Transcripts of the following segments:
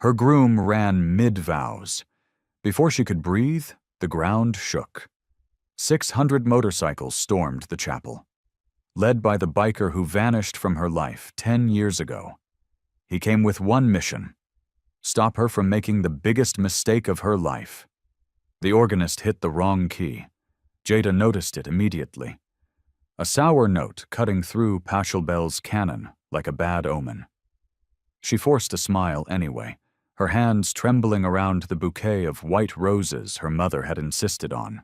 Her groom ran mid-vows. Before she could breathe, the ground shook. 600 motorcycles stormed the chapel, led by the biker who vanished from her life 10 years ago. He came with one mission: stop her from making the biggest mistake of her life. The organist hit the wrong key. Jada noticed it immediately. A sour note cutting through Pachelbel's canon like a bad omen. She forced a smile anyway, her hands trembling around the bouquet of white roses her mother had insisted on.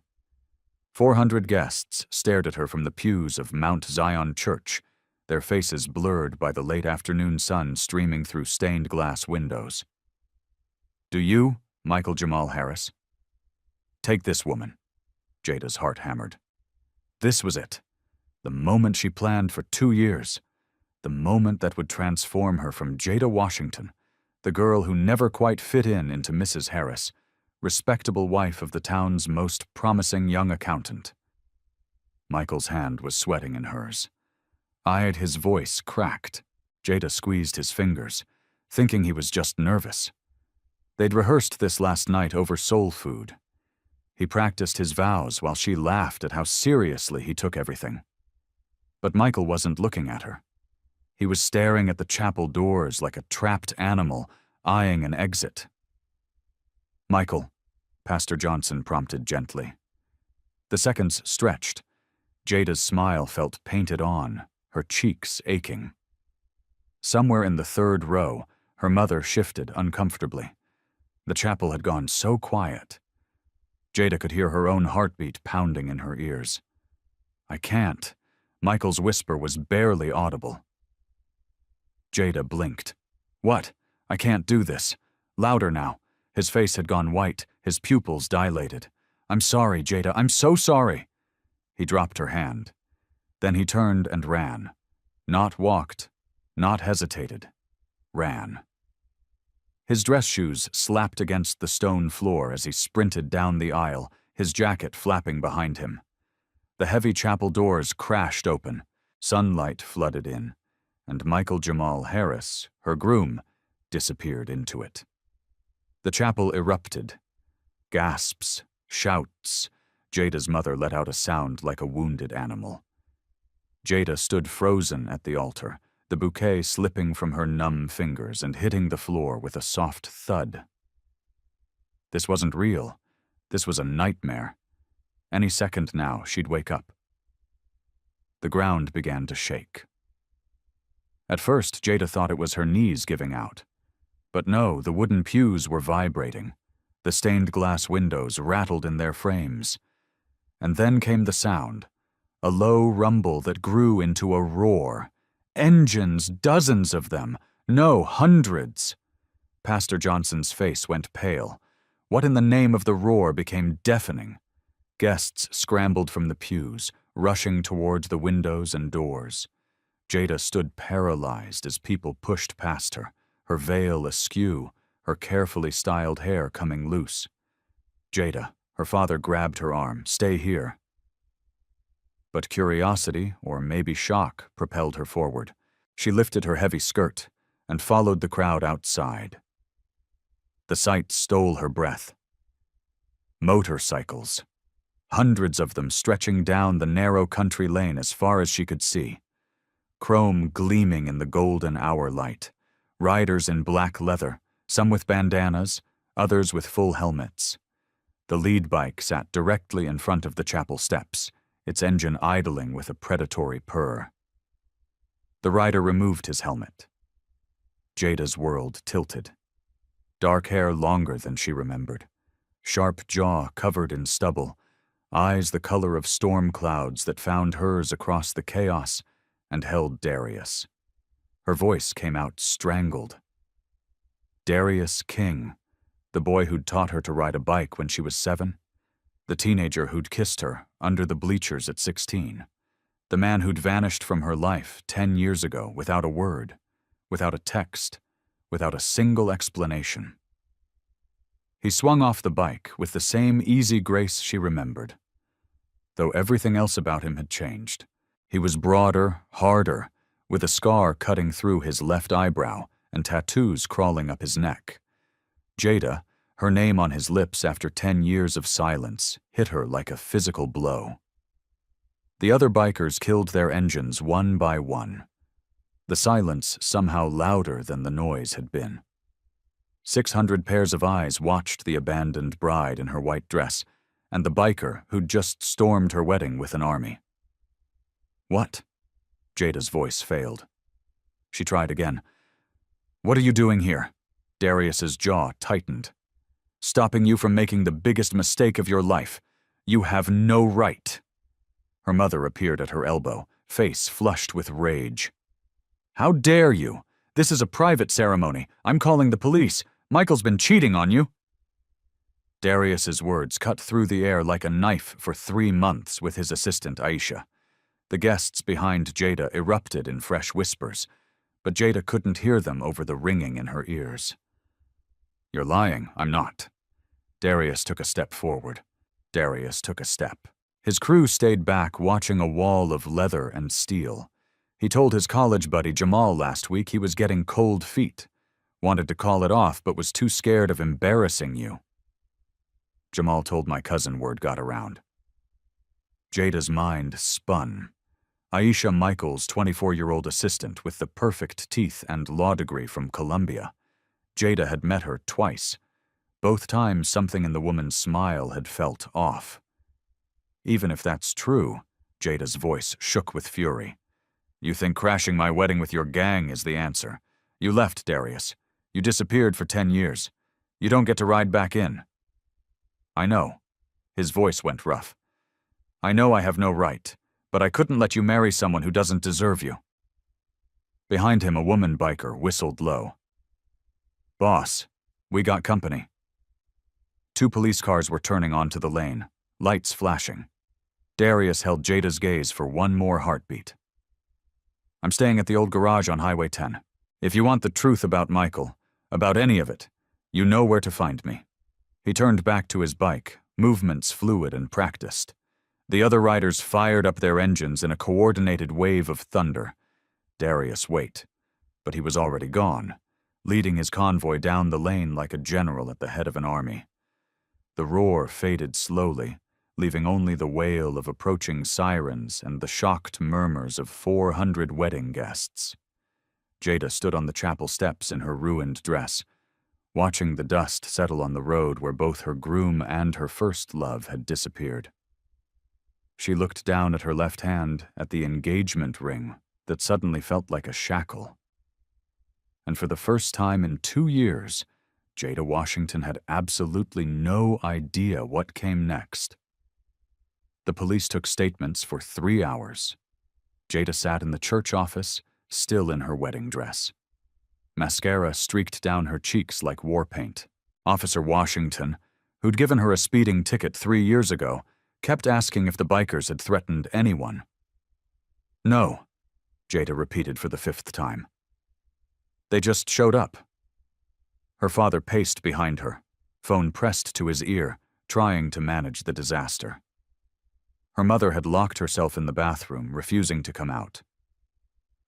400 guests stared at her from the pews of Mount Zion Church, their faces blurred by the late afternoon sun streaming through stained glass windows. "Do you, Michael Jamal Harris?" "Take this woman." Jada's heart hammered. This was it. The moment she planned for 2 years. The moment that would transform her from Jada Washington, the girl who never quite fit in, into Mrs. Harris, respectable wife of the town's most promising young accountant. Michael's hand was sweating in hers. Eyed, his voice cracked. Jada squeezed his fingers, thinking he was just nervous. They'd rehearsed this last night over soul food. He practiced his vows while she laughed at how seriously he took everything. But Michael wasn't looking at her. He was staring at the chapel doors like a trapped animal, eyeing an exit. "Michael," Pastor Johnson prompted gently. The seconds stretched. Jada's smile felt painted on, her cheeks aching. Somewhere in the third row, her mother shifted uncomfortably. The chapel had gone so quiet. Jada could hear her own heartbeat pounding in her ears. "I can't." Michael's whisper was barely audible. Jada blinked. "What? I can't do this." Louder now. His face had gone white, his pupils dilated. "I'm sorry, Jada, I'm so sorry." He dropped her hand. Then he turned and ran. Not walked, not hesitated. Ran. His dress shoes slapped against the stone floor as he sprinted down the aisle, his jacket flapping behind him. The heavy chapel doors crashed open. Sunlight flooded in, and Michael Jamal Harris, her groom, disappeared into it. The chapel erupted. Gasps, shouts. Jada's mother let out a sound like a wounded animal. Jada stood frozen at the altar, the bouquet slipping from her numb fingers and hitting the floor with a soft thud. This wasn't real. This was a nightmare. Any second now, she'd wake up. The ground began to shake. At first, Jada thought it was her knees giving out. But no, the wooden pews were vibrating. The stained glass windows rattled in their frames. And then came the sound, a low rumble that grew into a roar. Engines, dozens of them. No, hundreds. Pastor Johnson's face went pale. What in the name of the roar became deafening? Guests scrambled from the pews, rushing toward the windows and doors. Jada stood paralyzed as people pushed past her, her veil askew, her carefully styled hair coming loose. "Jada," her father grabbed her arm, "stay here." But curiosity, or maybe shock, propelled her forward. She lifted her heavy skirt and followed the crowd outside. The sight stole her breath. Motorcycles. Hundreds of them stretching down the narrow country lane as far as she could see. Chrome gleaming in the golden hour light. Riders in black leather, some with bandanas, others with full helmets. The lead bike sat directly in front of the chapel steps, its engine idling with a predatory purr. The rider removed his helmet. Jada's world tilted. Dark hair longer than she remembered. Sharp jaw covered in stubble. Eyes the color of storm clouds that found hers across the chaos and held Darius. Her voice came out strangled. Darius King, the boy who'd taught her to ride a bike when she was 7, the teenager who'd kissed her under the bleachers at 16, the man who'd vanished from her life 10 years ago without a word, without a text, without a single explanation. He swung off the bike with the same easy grace she remembered. Though everything else about him had changed. He was broader, harder, with a scar cutting through his left eyebrow and tattoos crawling up his neck. Jada, her name on his lips after 10 years of silence, hit her like a physical blow. The other bikers killed their engines one by one. The silence somehow louder than the noise had been. 600 pairs of eyes watched the abandoned bride in her white dress and the biker who'd just stormed her wedding with an army. "What?" Jada's voice failed. She tried again. "What are you doing here?" Darius's jaw tightened. "Stopping you from making the biggest mistake of your life. You have no right." Her mother appeared at her elbow, face flushed with rage. "How dare you? This is a private ceremony. I'm calling the police. Michael's been cheating on you." Darius's words cut through the air like a knife for 3 months with his assistant Aisha. The guests behind Jada erupted in fresh whispers, but Jada couldn't hear them over the ringing in her ears. "You're lying, I'm not." Darius took a step forward. Darius took a step. His crew stayed back watching a wall of leather and steel. He told his college buddy Jamal last week he was getting cold feet. Wanted to call it off but was too scared of embarrassing you. Jamal told my cousin word got around. Jada's mind spun. Aisha Michael's 24-year-old assistant with the perfect teeth and law degree from Columbia. Jada had met her twice. Both times something in the woman's smile had felt off. Even if that's true, Jada's voice shook with fury. "You think crashing my wedding with your gang is the answer. You left, Darius. You disappeared for 10 years. You don't get to ride back in." "I know." His voice went rough. "I know I have no right, but I couldn't let you marry someone who doesn't deserve you." Behind him, a woman biker whistled low. "Boss, we got company." 2 police cars were turning onto the lane, lights flashing. Darius held Jada's gaze for one more heartbeat. "I'm staying at the old garage on Highway 10. If you want the truth about Michael, about any of it, you know where to find me." He turned back to his bike, movements fluid and practiced. The other riders fired up their engines in a coordinated wave of thunder. Darius waited, but he was already gone, leading his convoy down the lane like a general at the head of an army. The roar faded slowly, leaving only the wail of approaching sirens and the shocked murmurs of 400 wedding guests. Jada stood on the chapel steps in her ruined dress, watching the dust settle on the road where both her groom and her first love had disappeared. She looked down at her left hand at the engagement ring that suddenly felt like a shackle. And for the first time in 2 years, Jada Washington had absolutely no idea what came next. The police took statements for 3 hours. Jada sat in the church office, still in her wedding dress. Mascara streaked down her cheeks like war paint. Officer Washington, who'd given her a speeding ticket 3 years ago, kept asking if the bikers had threatened anyone. "No," Jada repeated for the 5th time. "They just showed up." Her father paced behind her, phone pressed to his ear, trying to manage the disaster. Her mother had locked herself in the bathroom, refusing to come out.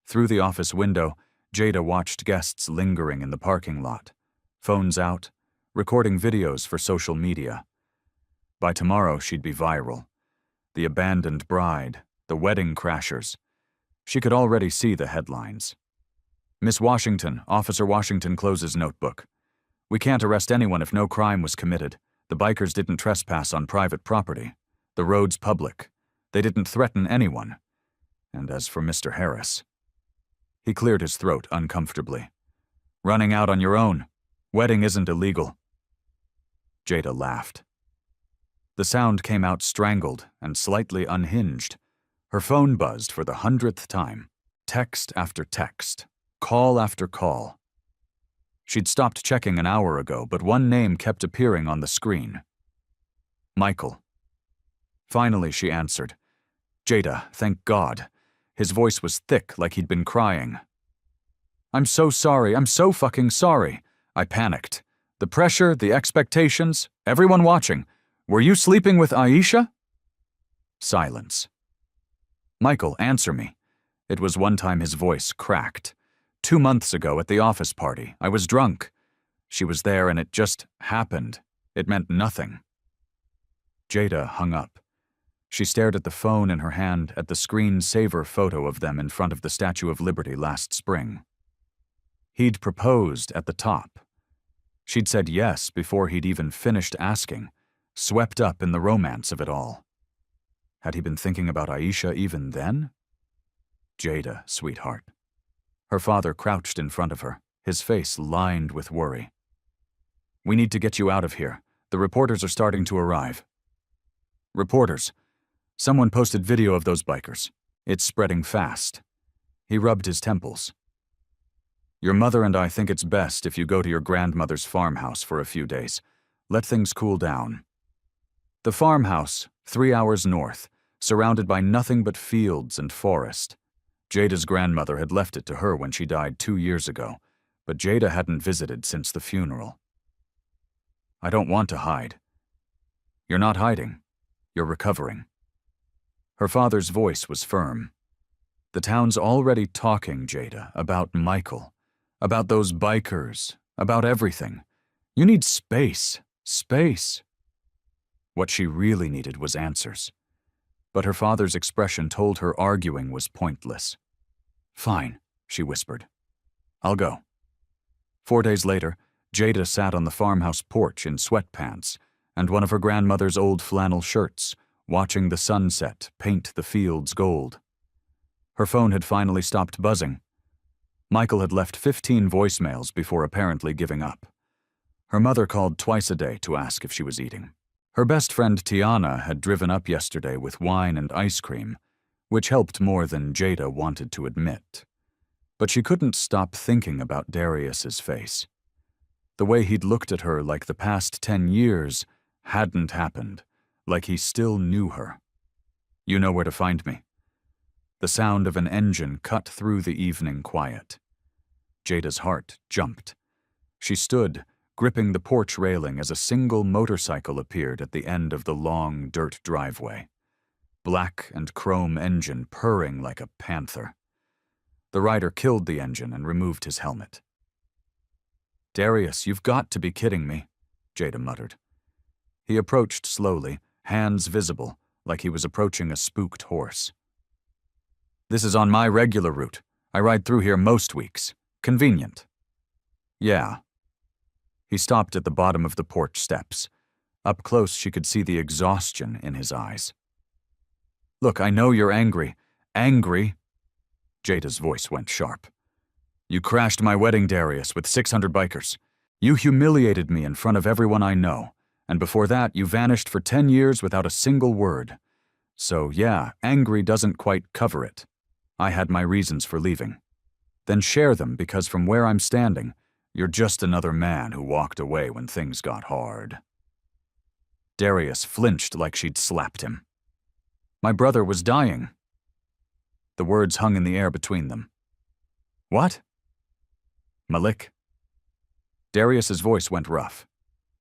Through the office window, Jada watched guests lingering in the parking lot, phones out, recording videos for social media. By tomorrow, she'd be viral. The abandoned bride, the wedding crashers. She could already see the headlines. "Miss Washington, Officer Washington closes notebook. We can't arrest anyone if no crime was committed. The bikers didn't trespass on private property. The road's public. They didn't threaten anyone. And as for Mr. Harris..." He cleared his throat uncomfortably. "Running out on your own. Wedding isn't illegal." Jada laughed. The sound came out strangled and slightly unhinged. Her phone buzzed for the 100th time. Text after text. Call after call. She'd stopped checking an hour ago, but one name kept appearing on the screen. Michael. Finally, she answered. "Jada, thank God." His voice was thick, like he'd been crying. "I'm so sorry. I'm so fucking sorry." I panicked. "The pressure, the expectations, everyone watching. Were you sleeping with Aisha?" Silence. "Michael, answer me." It was one time his voice cracked. 2 months ago at the office party, I was drunk. She was there and it just happened. It meant nothing. Jada hung up. She stared at the phone in her hand at the screensaver photo of them in front of the Statue of Liberty last spring. He'd proposed at the top. She'd said yes before he'd even finished asking, swept up in the romance of it all. Had he been thinking about Aisha even then? Jada, sweetheart. Her father crouched in front of her, his face lined with worry. We need to get you out of here. The reporters are starting to arrive. Reporters. Someone posted video of those bikers. It's spreading fast. He rubbed his temples. Your mother and I think it's best if you go to your grandmother's farmhouse for a few days. Let things cool down. The farmhouse, 3 hours north, surrounded by nothing but fields and forest. Jada's grandmother had left it to her when she died 2 years ago, but Jada hadn't visited since the funeral. I don't want to hide. You're not hiding. You're recovering. Her father's voice was firm. The town's already talking, Jada, about Michael, about those bikers, about everything. You need space. Space. What she really needed was answers. But her father's expression told her arguing was pointless. Fine, she whispered. I'll go. 4 days later, Jada sat on the farmhouse porch in sweatpants and one of her grandmother's old flannel shirts, watching the sunset paint the fields gold. Her phone had finally stopped buzzing. Michael had left 15 voicemails before apparently giving up. Her mother called twice a day to ask if she was eating. Her best friend Tiana had driven up yesterday with wine and ice cream, which helped more than Jada wanted to admit. But she couldn't stop thinking about Darius's face. The way he'd looked at her like the past 10 years hadn't happened, like he still knew her. You know where to find me. The sound of an engine cut through the evening quiet. Jada's heart jumped. She stood, gripping the porch railing as a single motorcycle appeared at the end of the long dirt driveway. Black and chrome engine purring like a panther. The rider killed the engine and removed his helmet. Darius, you've got to be kidding me, Jada muttered. He approached slowly, hands visible, like he was approaching a spooked horse. This is on my regular route. I ride through here most weeks. Convenient. Yeah. He stopped at the bottom of the porch steps. Up close, she could see the exhaustion in his eyes. Look, I know you're angry. Angry? Jada's voice went sharp. You crashed my wedding, Darius, with 600 bikers. You humiliated me in front of everyone I know. And before that, you vanished for 10 years without a single word. So, yeah, angry doesn't quite cover it. I had my reasons for leaving. Then share them, because from where I'm standing, you're just another man who walked away when things got hard. Darius flinched like she'd slapped him. My brother was dying. The words hung in the air between them. What? Malik? Darius's voice went rough.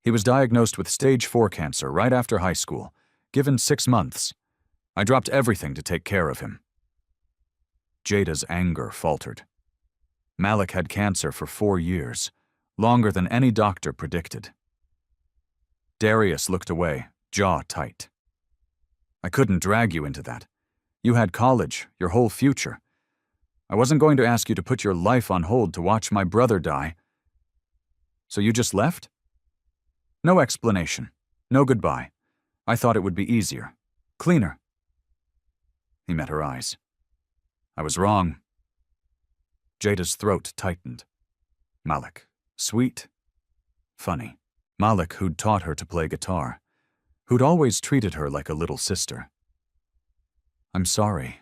He was diagnosed with stage 4 cancer right after high school, given 6 months. I dropped everything to take care of him. Jada's anger faltered. Malik had cancer for 4 years, longer than any doctor predicted. Darius looked away, jaw tight. I couldn't drag you into that. You had college, your whole future. I wasn't going to ask you to put your life on hold to watch my brother die. So you just left? No explanation. No goodbye. I thought it would be easier. Cleaner. He met her eyes. I was wrong. Jada's throat tightened. Malik. Sweet. Funny. Malik, who'd taught her to play guitar. Who'd always treated her like a little sister. I'm sorry,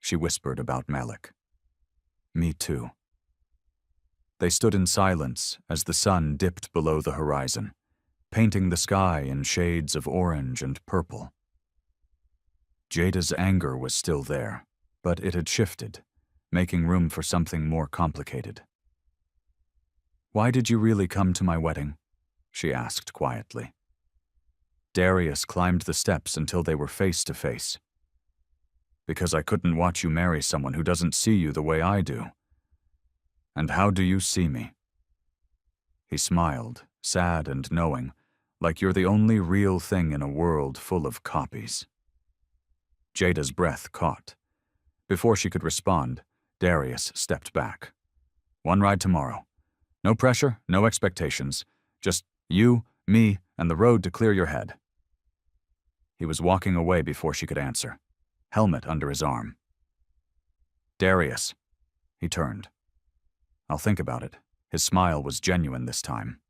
she whispered about Malik. Me too. They stood in silence as the sun dipped below the horizon, painting the sky in shades of orange and purple. Jada's anger was still there, but it had shifted, making room for something more complicated. Why did you really come to my wedding? She asked quietly. Darius climbed the steps until they were face to face. Because I couldn't watch you marry someone who doesn't see you the way I do. And how do you see me? He smiled, sad and knowing, like you're the only real thing in a world full of copies. Jada's breath caught. Before she could respond, Darius stepped back. One ride tomorrow. No pressure, no expectations. Just you, me, and the road to clear your head. He was walking away before she could answer, helmet under his arm. Darius. He turned. I'll think about it. His smile was genuine this time.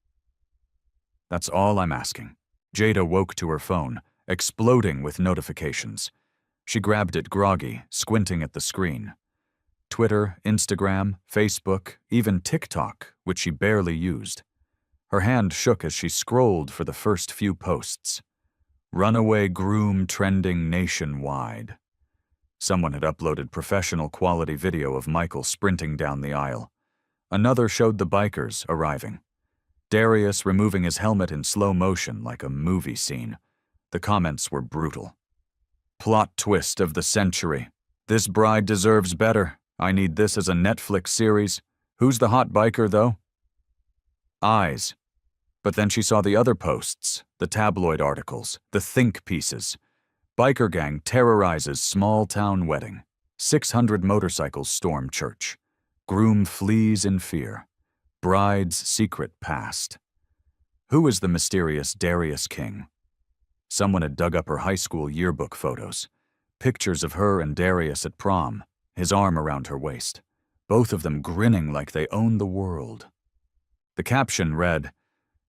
That's all I'm asking. Jada woke to her phone, exploding with notifications. She grabbed it groggy, squinting at the screen. Twitter, Instagram, Facebook, even TikTok, which she barely used. Her hand shook as she scrolled for the first few posts. Runaway groom trending nationwide. Someone had uploaded professional quality video of Michael sprinting down the aisle. Another showed the bikers arriving. Darius removing his helmet in slow motion like a movie scene. The comments were brutal. Plot twist of the century. This bride deserves better. I need this as a Netflix series. Who's the hot biker, though? Eyes. But then she saw the other posts, the tabloid articles, the think pieces. Biker gang terrorizes small-town wedding. 600 motorcycles storm church. Groom flees in fear. Bride's secret past. Who is the mysterious Darius King? Someone had dug up her high school yearbook photos. Pictures of her and Darius at prom, his arm around her waist. Both of them grinning like they own the world. The caption read,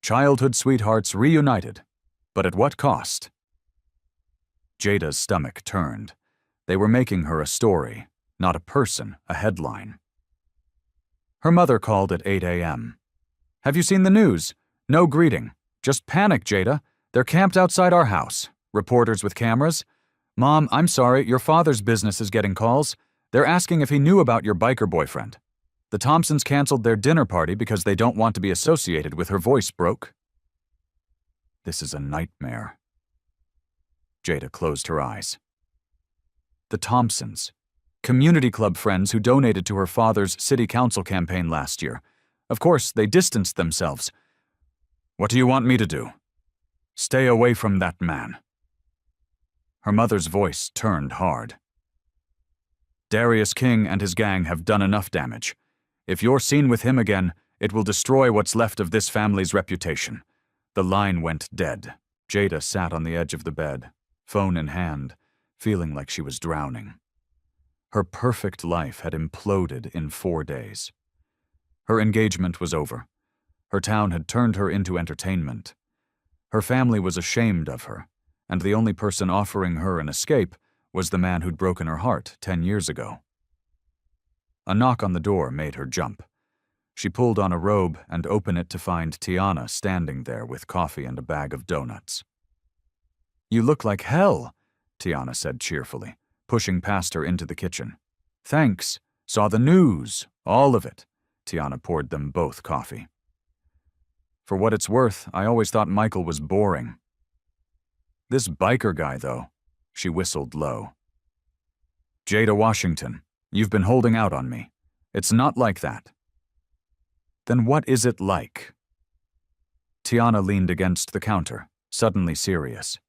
"Childhood sweethearts reunited, but at what cost?" Jada's stomach turned. They were making her a story, not a person, a headline. Her mother called at 8 a.m. "Have you seen the news? No greeting. Just panic, Jada. They're camped outside our house. Reporters with cameras. Mom, I'm sorry, your father's business is getting calls. They're asking if he knew about your biker boyfriend. The Thompsons canceled their dinner party because they don't want to be associated with." Her voice broke. This is a nightmare. Jada closed her eyes. The Thompsons. Community club friends who donated to her father's city council campaign last year. Of course, they distanced themselves. What do you want me to do? Stay away from that man. Her mother's voice turned hard. Darius King and his gang have done enough damage. If you're seen with him again, it will destroy what's left of this family's reputation. The line went dead. Jada sat on the edge of the bed, phone in hand, feeling like she was drowning. Her perfect life had imploded in 4 days. Her engagement was over. Her town had turned her into entertainment. Her family was ashamed of her, and the only person offering her an escape was the man who'd broken her heart 10 years ago. A knock on the door made her jump. She pulled on a robe and opened it to find Tiana standing there with coffee and a bag of donuts. "You look like hell," Tiana said cheerfully, pushing past her into the kitchen. "Thanks. Saw the news. All of it." Tiana poured them both coffee. "For what it's worth, I always thought Michael was boring." "This biker guy, though," she whistled low. "Jada Washington, you've been holding out on me. It's not like that." "Then what is it like?" Tiana leaned against the counter, suddenly serious.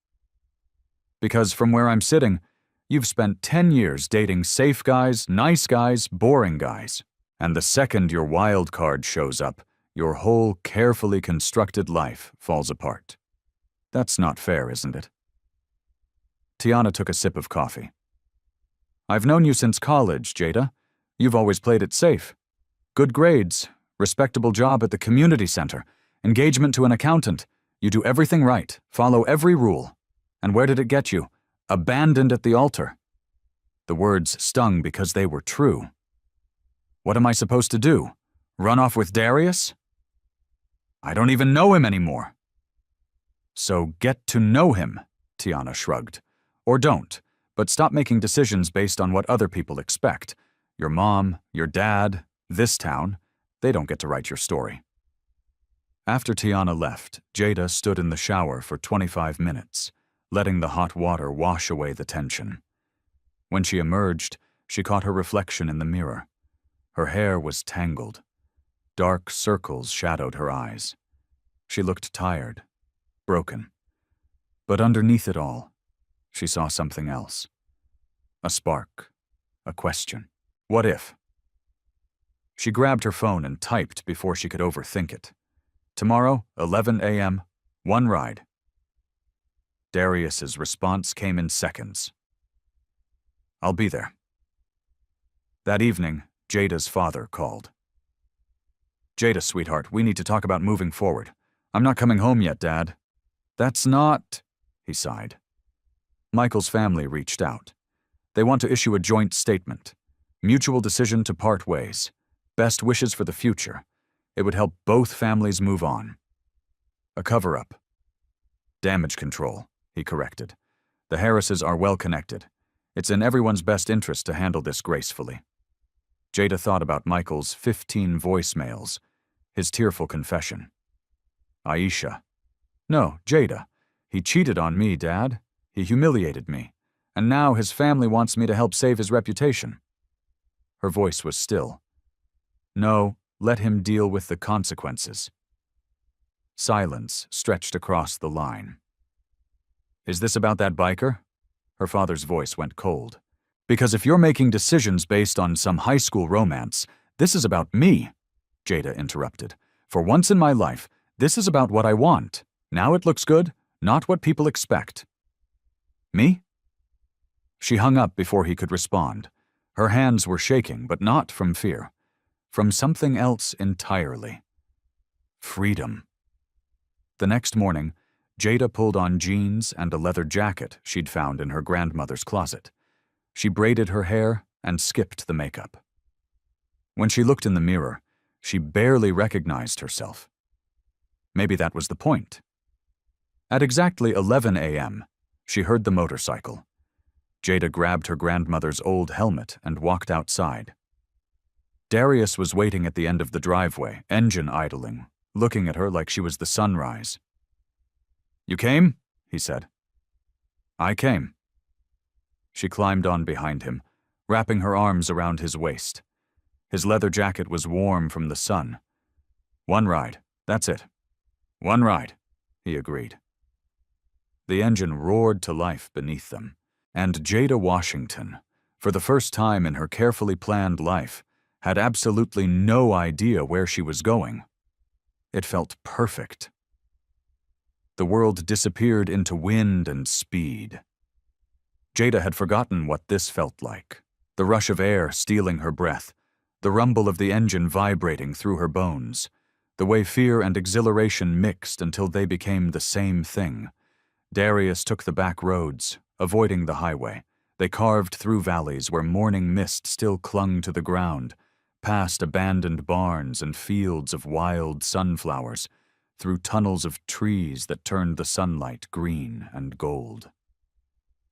"Because from where I'm sitting, you've spent 10 years dating safe guys, nice guys, boring guys. And the second your wild card shows up, your whole carefully constructed life falls apart. That's not fair, isn't it?" Tiana took a sip of coffee. "I've known you since college, Jada. You've always played it safe. Good grades, respectable job at the community center, engagement to an accountant. You do everything right, follow every rule. And where did it get you? Abandoned at the altar." The words stung because they were true. "What am I supposed to do? Run off with Darius?" "I don't even know him anymore." "So get to know him," Tiana shrugged. "Or don't, but stop making decisions based on what other people expect. Your mom, your dad, this town, they don't get to write your story." After Tiana left, Jada stood in the shower for 25 minutes, letting the hot water wash away the tension. When she emerged, she caught her reflection in the mirror. Her hair was tangled. Dark circles shadowed her eyes. She looked tired, broken. But underneath it all, she saw something else. A spark, a question. What if? She grabbed her phone and typed before she could overthink it. Tomorrow, 11 a.m., one ride. Darius's response came in seconds. I'll be there. That evening, Jada's father called. Jada, sweetheart, we need to talk about moving forward. I'm not coming home yet, Dad. That's not, he sighed. Michael's family reached out. They want to issue a joint statement. Mutual decision to part ways. Best wishes for the future. It would help both families move on. A cover-up. Damage control, he corrected. The Harrises are well connected. It's in everyone's best interest to handle this gracefully. Jada thought about Michael's 15 voicemails, his tearful confession. Aisha. No, Jada. He cheated on me, Dad. He humiliated me. And now his family wants me to help save his reputation. Her voice was still. No, let him deal with the consequences. Silence stretched across the line. Is this about that biker? Her father's voice went cold. Because if you're making decisions based on some high school romance, this is about me, Jada interrupted. For once in my life, this is about what I want. Now it looks good, not what people expect. Me? She hung up before he could respond. Her hands were shaking, but not from fear. From something else entirely. Freedom. The next morning, Jada pulled on jeans and a leather jacket she'd found in her grandmother's closet. She braided her hair and skipped the makeup. When she looked in the mirror, she barely recognized herself. Maybe that was the point. At exactly 11 a.m., she heard the motorcycle. Jada grabbed her grandmother's old helmet and walked outside. Darius was waiting at the end of the driveway, engine idling, looking at her like she was the sunrise. You came? He said. I came. She climbed on behind him, wrapping her arms around his waist. His leather jacket was warm from the sun. One ride, that's it. One ride, he agreed. The engine roared to life beneath them, and Jada Washington, for the first time in her carefully planned life, had absolutely no idea where she was going. It felt perfect. The world disappeared into wind and speed. Jada had forgotten what this felt like, the rush of air stealing her breath, the rumble of the engine vibrating through her bones, the way fear and exhilaration mixed until they became the same thing. Darius took the back roads, avoiding the highway. They carved through valleys where morning mist still clung to the ground, past abandoned barns and fields of wild sunflowers, through tunnels of trees that turned the sunlight green and gold.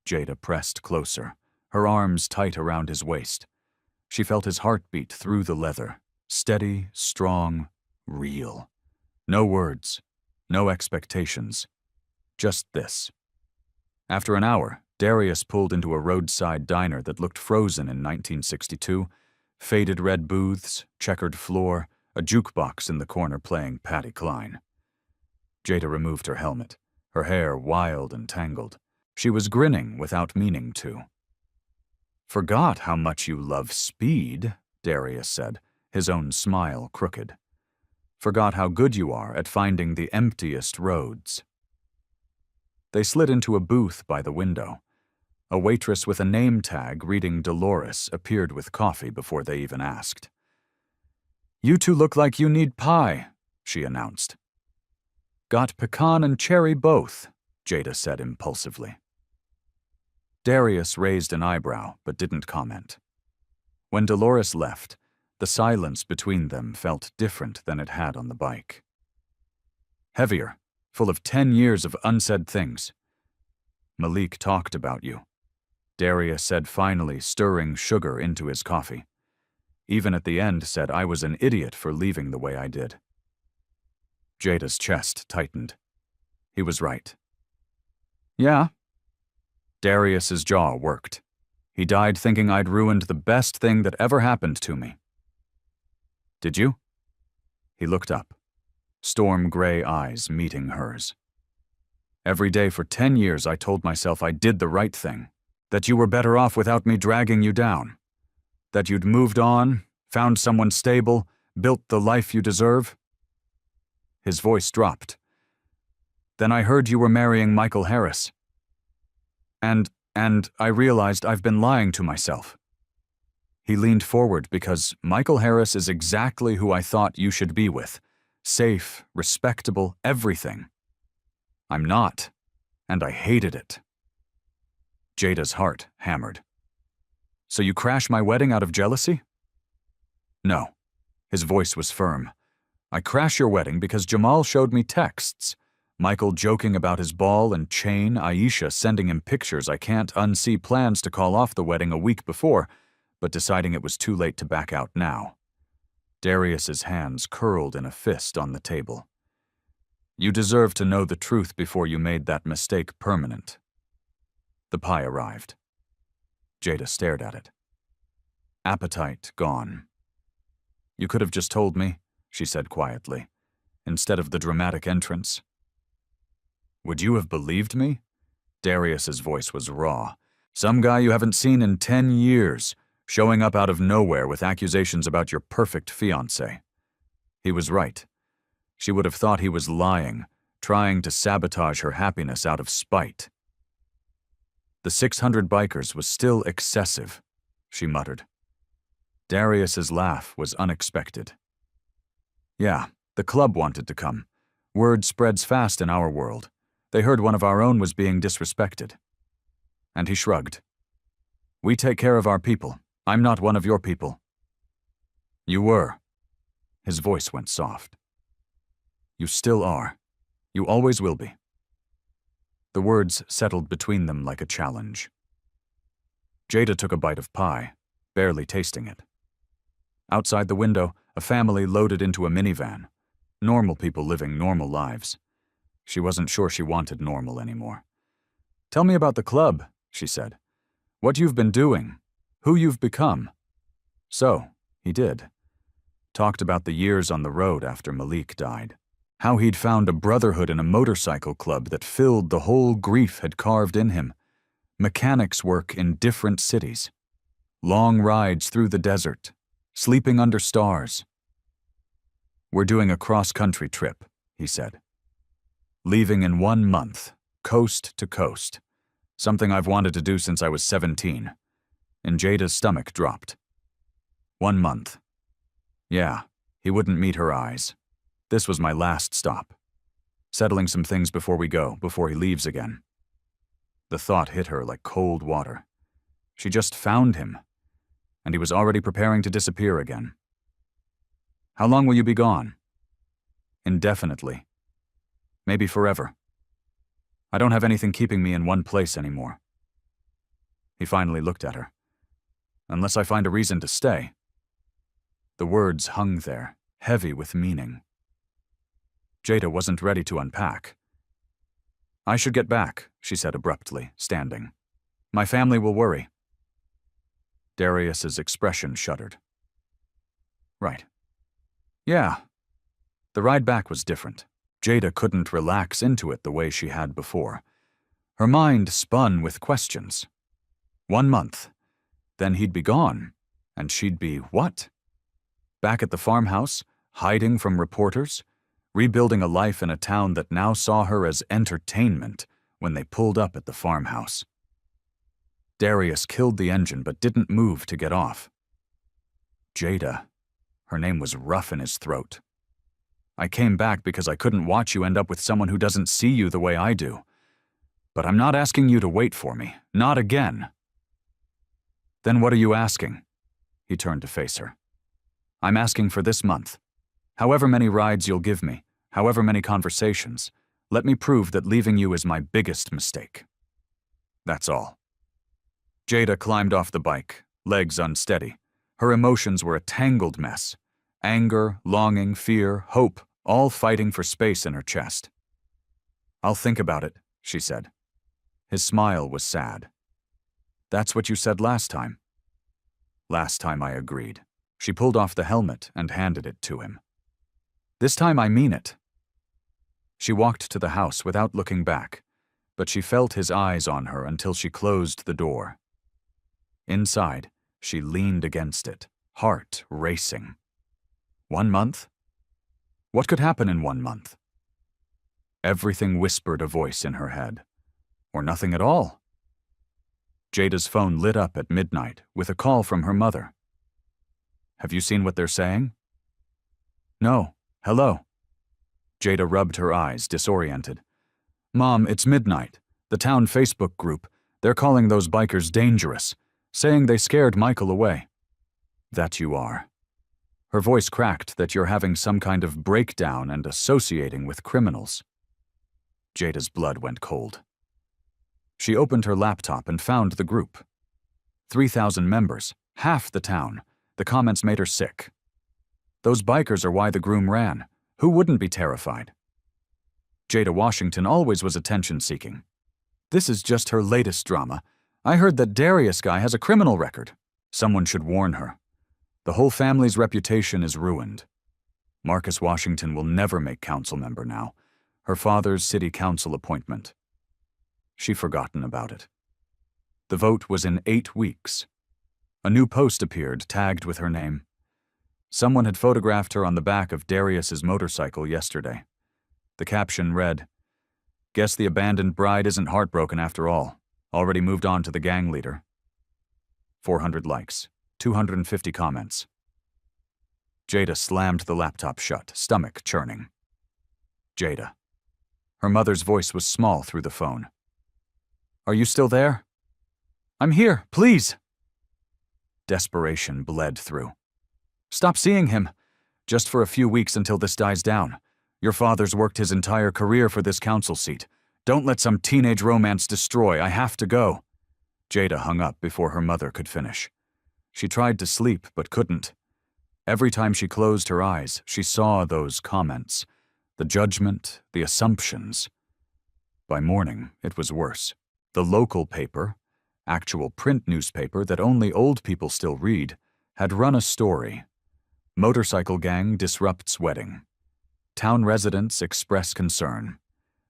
Jada pressed closer, her arms tight around his waist. She felt his heartbeat through the leather, steady, strong, real. No words, no expectations, just this. After an hour, Darius pulled into a roadside diner that looked frozen in 1962, faded red booths, checkered floor, a jukebox in the corner playing Patti Cline. Jada removed her helmet, her hair wild and tangled. She was grinning without meaning to. Forgot how much you love speed, Darius said, his own smile crooked. Forgot how good you are at finding the emptiest roads. They slid into a booth by the window. A waitress with a name tag reading Dolores appeared with coffee before they even asked. You two look like you need pie, she announced. Got pecan and cherry both, Jada said impulsively. Darius raised an eyebrow but didn't comment. When Dolores left, the silence between them felt different than it had on the bike. Heavier, full of 10 years of unsaid things. Malik talked about you, Darius said finally, stirring sugar into his coffee. Even at the end said I was an idiot for leaving the way I did. Jada's chest tightened. He was right. Yeah. Darius's jaw worked. He died thinking I'd ruined the best thing that ever happened to me. Did you? He looked up, storm-gray eyes meeting hers. Every day for 10 years I told myself I did the right thing, that you were better off without me dragging you down, that you'd moved on, found someone stable, built the life you deserve. His voice dropped. Then I heard you were marrying Michael Harris. And I realized I've been lying to myself. He leaned forward because Michael Harris is exactly who I thought you should be with. Safe, respectable, everything. I'm not, and I hated it. Jada's heart hammered. So you crash my wedding out of jealousy? No. His voice was firm. I crash your wedding because Jamal showed me texts. Michael joking about his ball and chain, Aisha sending him pictures I can't unsee, plans to call off the wedding a week before, but deciding it was too late to back out now. Darius's hands curled in a fist on the table. You deserve to know the truth before you made that mistake permanent. The pie arrived. Jada stared at it. Appetite gone. You could have just told me, she said quietly, instead of the dramatic entrance. Would you have believed me? Darius's voice was raw. Some guy you haven't seen in 10 years, showing up out of nowhere with accusations about your perfect fiancé. He was right. She would have thought he was lying, trying to sabotage her happiness out of spite. The 600 bikers was still excessive, she muttered. Darius's laugh was unexpected. Yeah, the club wanted to come. Word spreads fast in our world. They heard one of our own was being disrespected. And he shrugged. We take care of our people. I'm not one of your people. You were. His voice went soft. You still are. You always will be. The words settled between them like a challenge. Jada took a bite of pie, barely tasting it. Outside the window, a family loaded into a minivan. Normal people living normal lives. She wasn't sure she wanted normal anymore. Tell me about the club, she said. What you've been doing. Who you've become. So, he did. Talked about the years on the road after Malik died. How he'd found a brotherhood in a motorcycle club that filled the hole grief had carved in him. Mechanics work in different cities. Long rides through the desert. Sleeping under stars. We're doing a cross-country trip, he said. Leaving in 1 month, coast to coast. Something I've wanted to do since I was 17. And Jada's stomach dropped. 1 month. Yeah, he wouldn't meet her eyes. This was my last stop. Settling some things before we go, before he leaves again. The thought hit her like cold water. She just found him, and he was already preparing to disappear again. How long will you be gone? Indefinitely. Maybe forever. I don't have anything keeping me in one place anymore. He finally looked at her. Unless I find a reason to stay. The words hung there, heavy with meaning. Jada wasn't ready to unpack. I should get back, she said abruptly, standing. My family will worry. Darius's expression shuddered. Right. Yeah. The ride back was different. Jada couldn't relax into it the way she had before. Her mind spun with questions. 1 month. Then he'd be gone. And she'd be what? Back at the farmhouse, hiding from reporters, rebuilding a life in a town that now saw her as entertainment when they pulled up at the farmhouse. Darius killed the engine but didn't move to get off. Jada. Her name was rough in his throat. I came back because I couldn't watch you end up with someone who doesn't see you the way I do. But I'm not asking you to wait for me. Not again. Then what are you asking? He turned to face her. I'm asking for this month. However many rides you'll give me, however many conversations, let me prove that leaving you is my biggest mistake. That's all. Jada climbed off the bike, legs unsteady. Her emotions were a tangled mess. Anger, longing, fear, hope, all fighting for space in her chest. I'll think about it, she said. His smile was sad. That's what you said last time. Last time I agreed. She pulled off the helmet and handed it to him. This time I mean it." She walked to the house without looking back, but she felt his eyes on her until she closed the door. Inside, she leaned against it, heart racing. 1 month? What could happen in 1 month? Everything whispered a voice in her head. Or nothing at all. Jada's phone lit up at midnight with a call from her mother. "Have you seen what they're saying?" "No. Hello." Jada rubbed her eyes, disoriented. "Mom, it's midnight. The town Facebook group. They're calling those bikers dangerous, saying they scared Michael away." "That you are." Her voice cracked. "That you're having some kind of breakdown and associating with criminals." Jada's blood went cold. She opened her laptop and found the group. 3,000 members, half the town. The comments made her sick. Those bikers are why the Groom ran. Who wouldn't be terrified? Jada Washington always was attention-seeking. This is just her latest drama. I heard that Darius guy has a criminal record. Someone should warn her. The whole family's reputation is ruined. Marcus Washington will never make council member now. Her father's city council appointment. She'd forgotten about it. The vote was in 8 weeks. A new post appeared, tagged with her name. Someone had photographed her on the back of Darius's motorcycle yesterday. The caption read, "Guess the abandoned bride isn't heartbroken after all. Already moved on to the gang leader." 400 likes, 250 comments. Jada slammed the laptop shut, stomach churning. Jada. Her mother's voice was small through the phone. "Are you still there?" "I'm here, please." Desperation bled through. "Stop seeing him. Just for a few weeks until this dies down. Your father's worked his entire career for this council seat. Don't let some teenage romance destroy. I have to go." Jada hung up before her mother could finish. She tried to sleep but couldn't. Every time she closed her eyes, she saw those comments. The judgment, the assumptions. By morning, it was worse. The local paper, actual print newspaper that only old people still read, had run a story. Motorcycle gang disrupts wedding. Town residents express concern.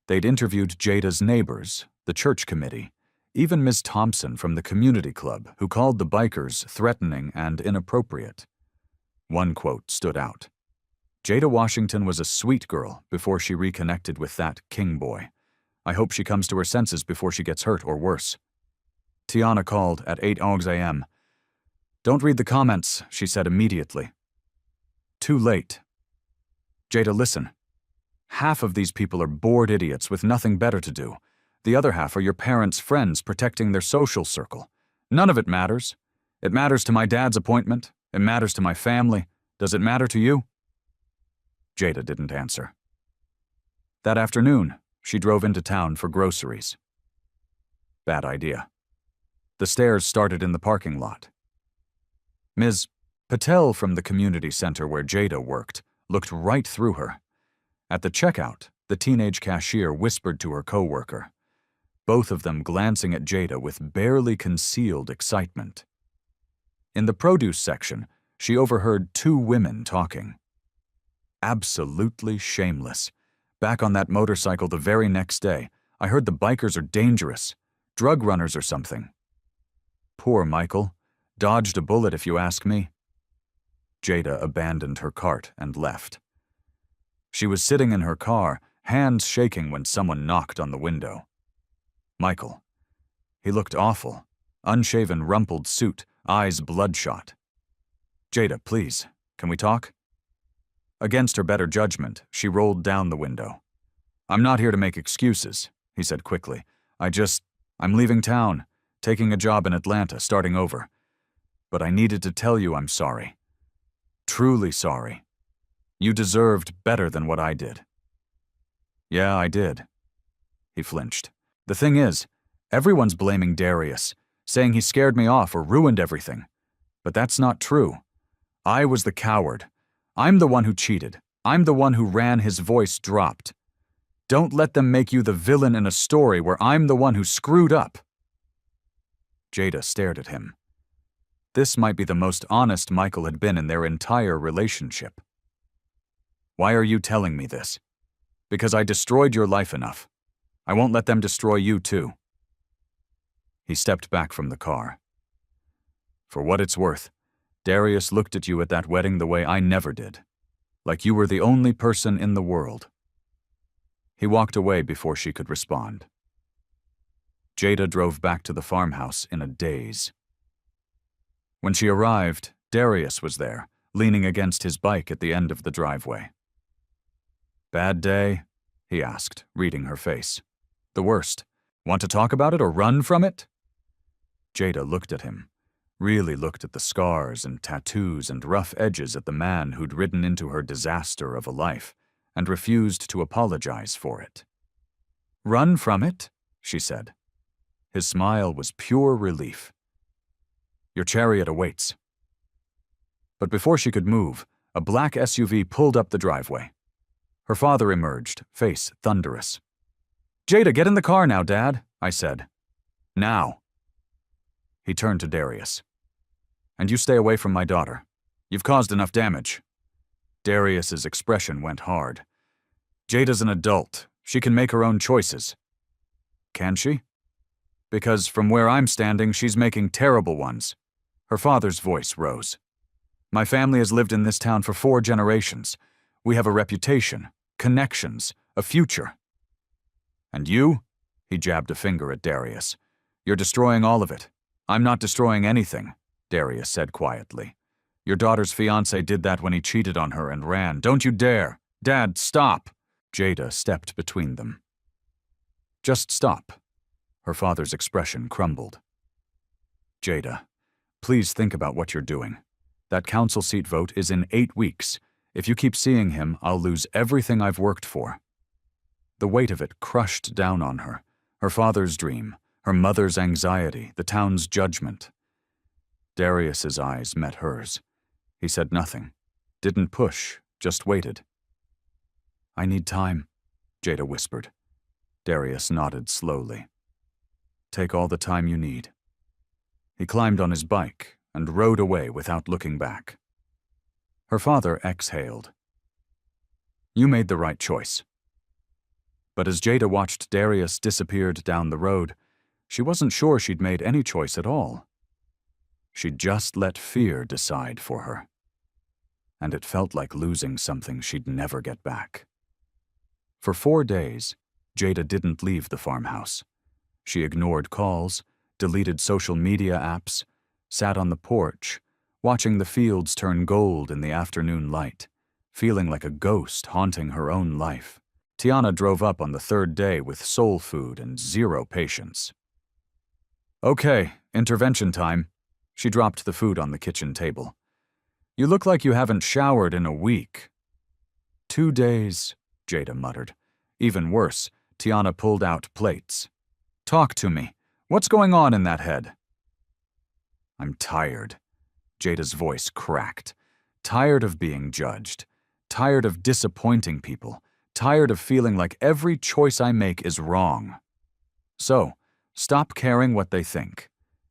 They'd interviewed Jada's neighbors, the church committee, even Ms. Thompson from the community club, who called the bikers threatening and inappropriate. One quote stood out. "Jada Washington was a sweet girl before she reconnected with that king boy. I hope she comes to her senses before she gets hurt or worse." Tiana called at 8 a.m. "Don't read the comments," she said immediately. Too late. "Jada, listen. Half of these people are bored idiots with nothing better to do. The other half are your parents' friends protecting their social circle. None of it matters. It matters to my dad's appointment. It matters to my family. Does it matter to you?" Jada didn't answer. That afternoon, she drove into town for groceries. Bad idea. The stairs started in the parking lot. Ms. Patel from the community center where Jada worked looked right through her. At the checkout, the teenage cashier whispered to her coworker, both of them glancing at Jada with barely concealed excitement. In the produce section, she overheard 2 women talking. Absolutely shameless. Back on that motorcycle the very next day, I heard the bikers are dangerous. Drug runners or something. Poor Michael. Dodged a bullet if you ask me. Jada abandoned her cart and left. She was sitting in her car, hands shaking when someone knocked on the window. Michael. He looked awful. Unshaven, rumpled suit, eyes bloodshot. "Jada, please, can we talk?" Against her better judgment, she rolled down the window. "I'm not here to make excuses," he said quickly. I'm leaving town, taking a job in Atlanta, starting over. But I needed to tell you I'm sorry. Truly sorry. You deserved better than what I did." "Yeah, I did." He flinched. "The thing is, everyone's blaming Darius, saying he scared me off or ruined everything. But that's not true. I was the coward. I'm the one who cheated. I'm the one who ran his voice dropped. Don't let them make you the villain in a story where I'm the one who screwed up." Jada stared at him. This might be the most honest Michael had been in their entire relationship. Why are you telling me this? Because I destroyed your life enough. I won't let them destroy you too. He stepped back from the car. For what it's worth, Darius looked at you at that wedding the way I never did, like you were the only person in the world. He walked away before she could respond. Jada drove back to the farmhouse in a daze. When she arrived, Darius was there, leaning against his bike at the end of the driveway. "Bad day?" he asked, reading her face. "The worst. Want to talk about it or run from it?" Jada looked at him, really looked at the scars and tattoos and rough edges at the man who'd ridden into her disaster of a life, and refused to apologize for it. "Run from it?" she said. His smile was pure relief. "Your chariot awaits." But before she could move, a black SUV pulled up the driveway. Her father emerged, face thunderous. "Jada, get in the car now, Dad," I said. "Now." He turned to Darius. "And you stay away from my daughter. You've caused enough damage." Darius's expression went hard. "Jada's an adult. She can make her own choices." "Can she?" "Because from where I'm standing, she's making terrible ones." Her father's voice rose. "My family has lived in this town for 4 generations. We have a reputation, connections, a future." "And you?" He jabbed a finger at Darius. "You're destroying all of it." "I'm not destroying anything," Darius said quietly. "Your daughter's fiancé did that when he cheated on her and ran. Don't you dare! Dad, stop!" Jada stepped between them. "Just stop." Her father's expression crumbled. "Jada, please think about what you're doing. That council seat vote is in 8 weeks. If you keep seeing him, I'll lose everything I've worked for." The weight of it crushed down on her. Her father's dream, her mother's anxiety, the town's judgment. Darius's eyes met hers. He said nothing, didn't push, just waited. "I need time," Jada whispered. Darius nodded slowly. "Take all the time you need." He climbed on his bike and rode away without looking back. Her father exhaled. "You made the right choice." But as Jada watched Darius disappeared down the road, she wasn't sure she'd made any choice at all. She'd just let fear decide for her. And it felt like losing something she'd never get back. For 4 days, Jada didn't leave the farmhouse. She ignored calls, deleted social media apps, sat on the porch, watching the fields turn gold in the afternoon light, feeling like a ghost haunting her own life. Tiana drove up on the 3rd day with soul food and 0 patience. "Okay, intervention time." She dropped the food on the kitchen table. "You look like you haven't showered in a week." 2 days, Jada muttered. Even worse, Tiana pulled out plates. "Talk to me. What's going on in that head?" "I'm tired." Jada's voice cracked. "Tired of being judged. Tired of disappointing people. Tired of feeling like every choice I make is wrong. So, stop caring what they think.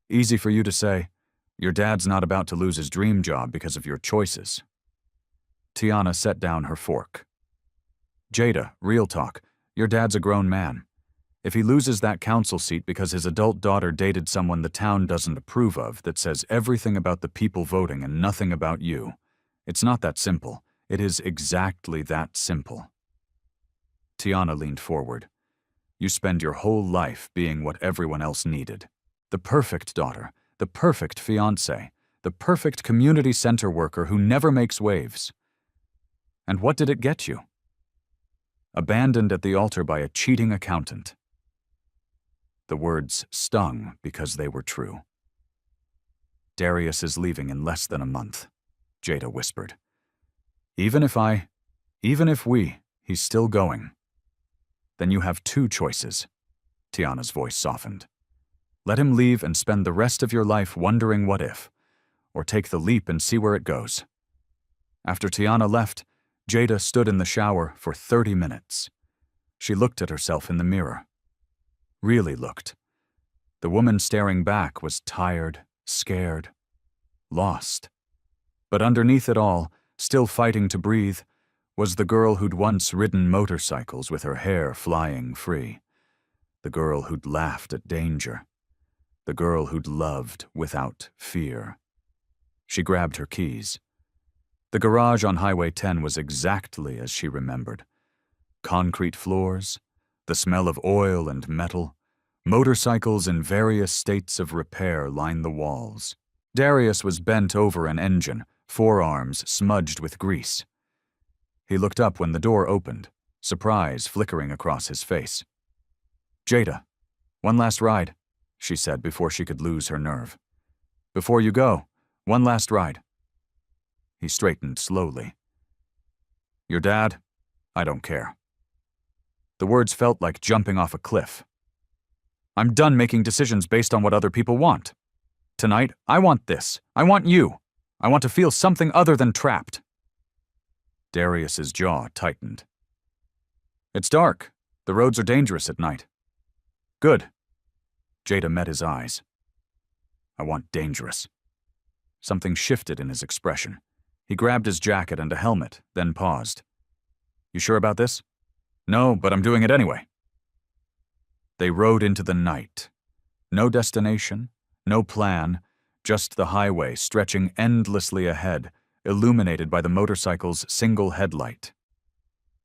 Easy for you to say, your dad's not about to lose his dream job because of your choices." Tiana set down her fork. "Jada, real talk, your dad's a grown man. If he loses that council seat because his adult daughter dated someone the town doesn't approve of that says everything about the people voting and nothing about you, it's not that simple. It is exactly that simple." Tiana leaned forward. "You spend your whole life being what everyone else needed. The perfect daughter, the perfect fiancé, the perfect community center worker who never makes waves. And what did it get you? Abandoned at the altar by a cheating accountant." The words stung because they were true. "Darius is leaving in less than a month," Jada whispered. Even if he's still going." "Then you have 2 choices." Tiana's voice softened. "Let him leave and spend the rest of your life wondering what if, or take the leap and see where it goes." After Tiana left, Jada stood in the shower for 30 minutes. She looked at herself in the mirror. Really looked. The woman staring back was tired, scared, lost. But underneath it all, still fighting to breathe, was the girl who'd once ridden motorcycles with her hair flying free. The girl who'd laughed at danger. The girl who'd loved without fear. She grabbed her keys. The garage on Highway 10 was exactly as she remembered. Concrete floors, the smell of oil and metal, motorcycles in various states of repair lined the walls. Darius was bent over an engine, forearms smudged with grease. He looked up when the door opened, surprise flickering across his face. "Jada, one last ride," she said before she could lose her nerve. "Before you go, one last ride." He straightened slowly. "Your dad? I don't care." The words felt like jumping off a cliff. "I'm done making decisions based on what other people want. Tonight, I want this. I want you. I want to feel something other than trapped." Darius's jaw tightened. "It's dark. The roads are dangerous at night." "Good." Jada met his eyes. "I want dangerous." Something shifted in his expression. He grabbed his jacket and a helmet, then paused. "You sure about this?" "No, but I'm doing it anyway." They rode into the night. No destination, no plan, just the highway stretching endlessly ahead, illuminated by the motorcycle's single headlight.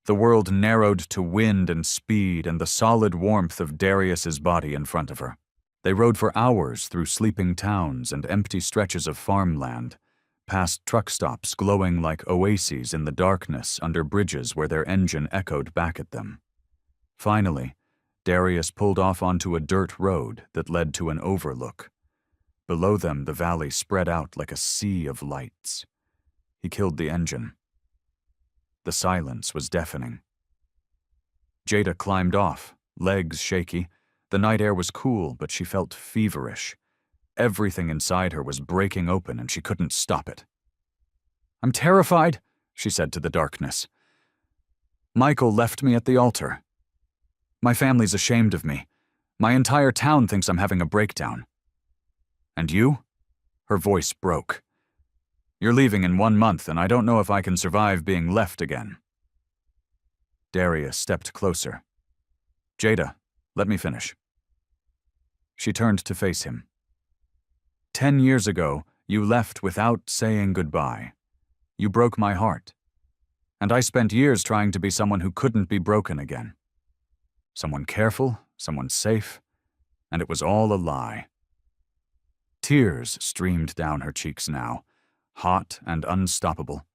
The world narrowed to wind and speed and the solid warmth of Darius's body in front of her. They rode for hours through sleeping towns and empty stretches of farmland, past truck stops glowing like oases in the darkness under bridges where their engine echoed back at them. Finally, Darius pulled off onto a dirt road that led to an overlook. Below them, the valley spread out like a sea of lights. He killed the engine. The silence was deafening. Jada climbed off, legs shaky. The night air was cool, but she felt feverish. Everything inside her was breaking open and she couldn't stop it. "I'm terrified," she said to the darkness. "Michael left me at the altar. My family's ashamed of me. My entire town thinks I'm having a breakdown." "And you?" Her voice broke. "You're leaving in 1 month, and I don't know if I can survive being left again." Darius stepped closer. "Jada, let me finish." She turned to face him. 10 years ago, you left without saying goodbye. You broke my heart. And I spent years trying to be someone who couldn't be broken again. Someone careful, someone safe, and it was all a lie. Tears streamed down her cheeks now, hot and unstoppable.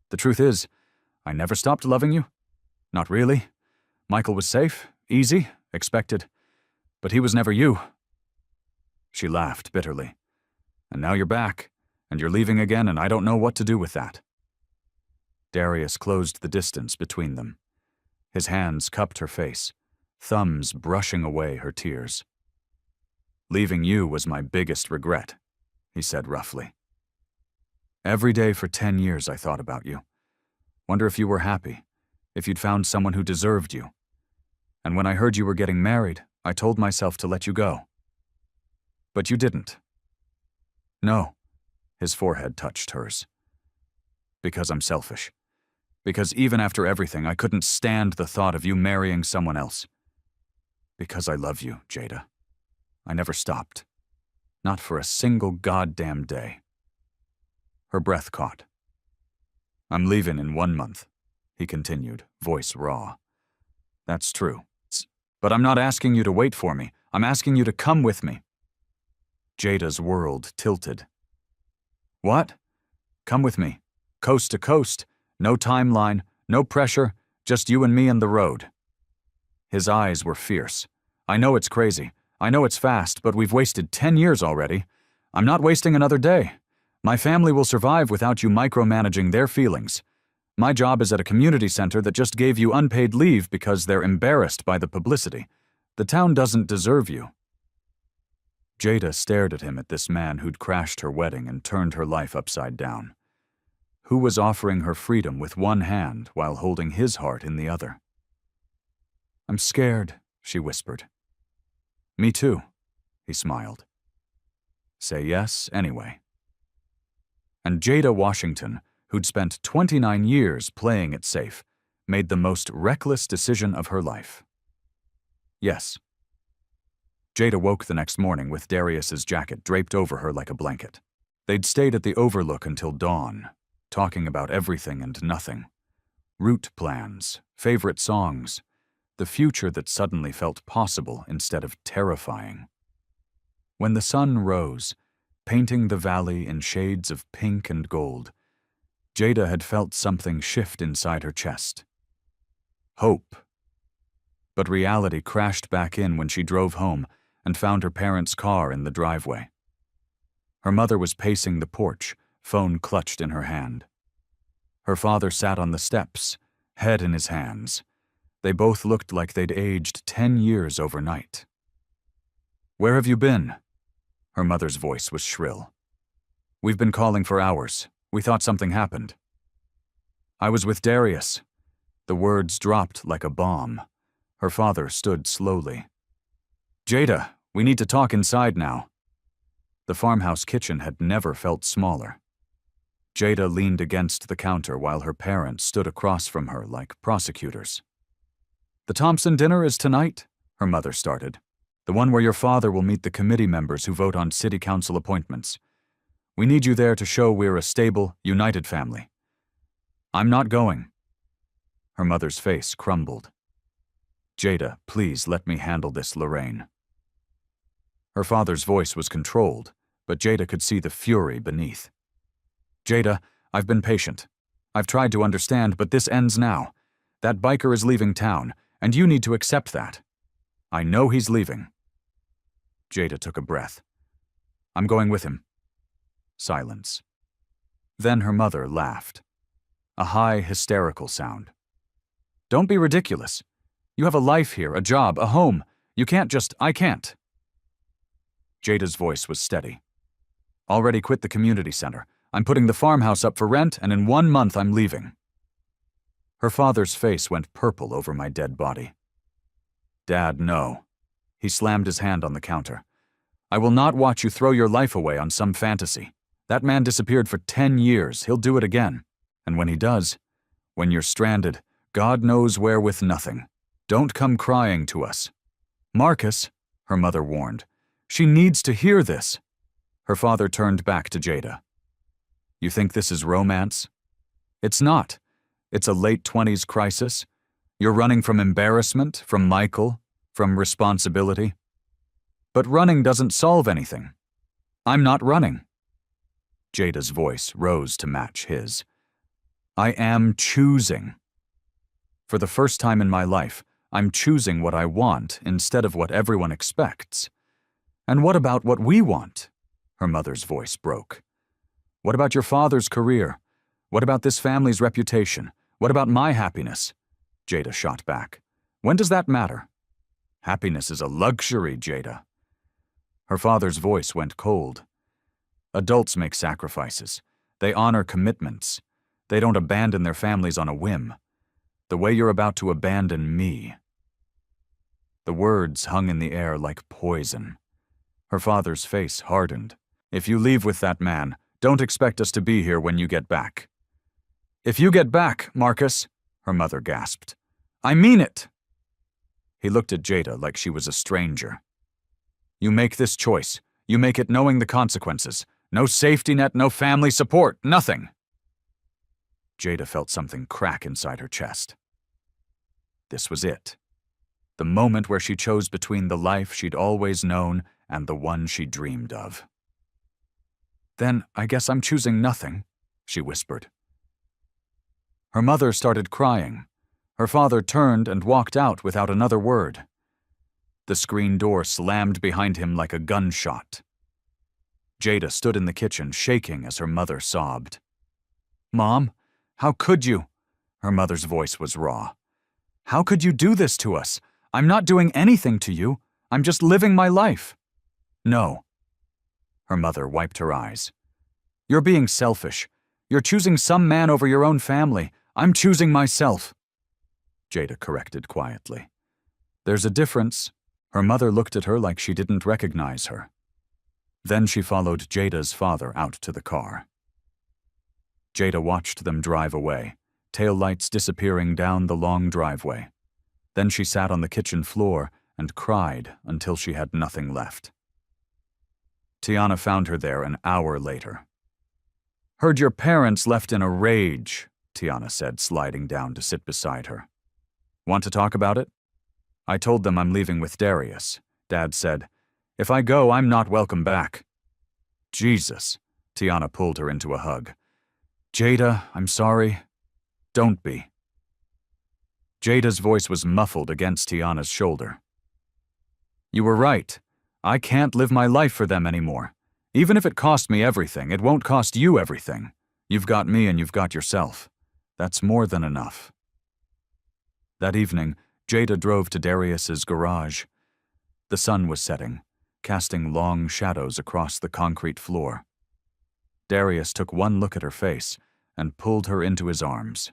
"The truth is, I never stopped loving you. Not really. Michael was safe, easy, expected. But he was never you." She laughed bitterly. "And now you're back, and you're leaving again, and I don't know what to do with that." Darius closed the distance between them. His hands cupped her face, thumbs brushing away her tears. "Leaving you was my biggest regret," he said roughly. "Every day for 10 years I thought about you. Wonder if you were happy, if you'd found someone who deserved you. And when I heard you were getting married, I told myself to let you go. But you didn't." "No," his forehead touched hers. "Because I'm selfish. Because even after everything, I couldn't stand the thought of you marrying someone else. Because I love you, Jada. I never stopped. Not for a single goddamn day." Her breath caught. "I'm leaving in 1 month," he continued, voice raw. "That's true. But I'm not asking you to wait for me. I'm asking you to come with me." Jada's world tilted. "What?" "Come with me. Coast to coast. No timeline, no pressure, just you and me and the road." His eyes were fierce. "I know it's crazy. I know it's fast, but we've wasted 10 years already. I'm not wasting another day. My family will survive without you micromanaging their feelings. My job is at a community center that just gave you unpaid leave because they're embarrassed by the publicity. The town doesn't deserve you." Jada stared at him, at this man who'd crashed her wedding and turned her life upside down. Who was offering her freedom with one hand while holding his heart in the other? "I'm scared," she whispered. "Me too," he smiled. "Say yes anyway." And Jada Washington, who'd spent 29 years playing it safe, made the most reckless decision of her life. Yes. Jada woke the next morning with Darius's jacket draped over her like a blanket. They'd stayed at the Overlook until dawn, talking about everything and nothing. Route plans, favorite songs, the future that suddenly felt possible instead of terrifying. When the sun rose, painting the valley in shades of pink and gold, Jada had felt something shift inside her chest. Hope. But reality crashed back in when she drove home and found her parents' car in the driveway. Her mother was pacing the porch, phone clutched in her hand. Her father sat on the steps, head in his hands. They both looked like they'd aged 10 years overnight. "Where have you been?" Her mother's voice was shrill. "We've been calling for hours. We thought something happened." "I was with Darius." The words dropped like a bomb. Her father stood slowly. "Jada, we need to talk inside now." The farmhouse kitchen had never felt smaller. Jada leaned against the counter while her parents stood across from her like prosecutors. "The Thompson dinner is tonight," her mother started. "The one where your father will meet the committee members who vote on city council appointments. We need you there to show we're a stable, united family." "I'm not going." Her mother's face crumbled. "Jada, please let me handle this, Lorraine." Her father's voice was controlled, but Jada could see the fury beneath. "Jada, I've been patient. I've tried to understand, but this ends now. That biker is leaving town, and you need to accept that. I know he's leaving." Jada took a breath. "I'm going with him." Silence. Then her mother laughed. A high, hysterical sound. "Don't be ridiculous. You have a life here, a job, a home. You can't just, I can't." Jada's voice was steady. "Already quit the community center. I'm putting the farmhouse up for rent, and in 1 month I'm leaving." Her father's face went purple over my dead body. "Dad, no." He slammed his hand on the counter. "I will not watch you throw your life away on some fantasy. That man disappeared for 10 years. He'll do it again. And when he does, when you're stranded, God knows where with nothing. Don't come crying to us." "Marcus," her mother warned. "She needs to hear this." Her father turned back to Jada. "You think this is romance? It's not. It's a late 20s crisis. You're running from embarrassment, from Michael, from responsibility. But running doesn't solve anything. I'm not running." Jada's voice rose to match his. "I am choosing. For the first time in my life, I'm choosing what I want instead of what everyone expects." "And what about what we want?" Her mother's voice broke. "What about your father's career? What about this family's reputation? What about my happiness?" Jada shot back. "When does that matter?" "Happiness is a luxury, Jada." Her father's voice went cold. "Adults make sacrifices. They honor commitments. They don't abandon their families on a whim. The way you're about to abandon me." The words hung in the air like poison. Her father's face hardened. "If you leave with that man, don't expect us to be here when you get back." "If you get back, Marcus," her mother gasped. "I mean it." He looked at Jada like she was a stranger. "You make this choice. You make it knowing the consequences. No safety net, no family support, nothing." Jada felt something crack inside her chest. This was it. The moment where she chose between the life she'd always known and the one she dreamed of. "Then I guess I'm choosing nothing," she whispered. Her mother started crying. Her father turned and walked out without another word. The screen door slammed behind him like a gunshot. Jada stood in the kitchen, shaking as her mother sobbed. "Mom, how could you?" Her mother's voice was raw. "How could you do this to us? I'm not doing anything to you. I'm just living my life." "No." Her mother wiped her eyes. "You're being selfish. You're choosing some man over your own family. I'm choosing myself." Jada corrected quietly. "There's a difference." Her mother looked at her like she didn't recognize her. Then she followed Jada's father out to the car. Jada watched them drive away, taillights disappearing down the long driveway. Then she sat on the kitchen floor and cried until she had nothing left. Tiana found her there an hour later. "Heard your parents left in a rage," Tiana said, sliding down to sit beside her. "Want to talk about it?" "I told them I'm leaving with Darius," Dad said. "If I go, I'm not welcome back." "Jesus," Tiana pulled her into a hug. "Jada, I'm sorry. Don't be." Jada's voice was muffled against Tiana's shoulder. "You were right. I can't live my life for them anymore. Even if it cost me everything, it won't cost you everything. You've got me and you've got yourself. That's more than enough." That evening, Jada drove to Darius's garage. The sun was setting, casting long shadows across the concrete floor. Darius took one look at her face and pulled her into his arms.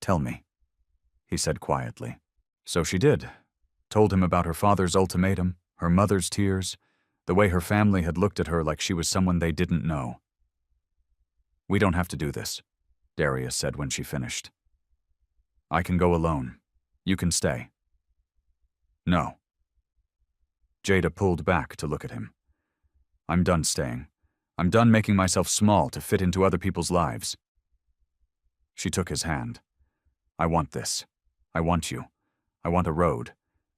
"Tell me," he said quietly. So she did. Told him about her father's ultimatum, her mother's tears, the way her family had looked at her like she was someone they didn't know. "We don't have to do this," Darius said when she finished. "I can go alone. You can stay." "No." Jada pulled back to look at him. "I'm done staying. I'm done making myself small to fit into other people's lives." She took his hand. "I want this. I want you. I want a road.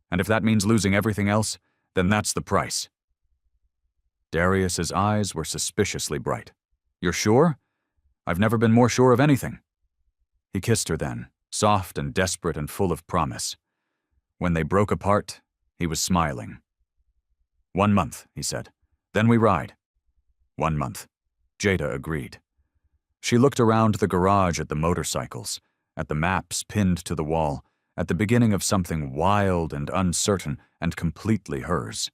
And if that means losing everything else, then that's the price." Darius's eyes were suspiciously bright. "You're sure? I've never been more sure of anything." He kissed her then, soft and desperate and full of promise. When they broke apart, he was smiling. "1 month," he said. "Then we ride." 1 month. Jada agreed. She looked around the garage at the motorcycles, at the maps pinned to the wall, at the beginning of something wild and uncertain and completely hers.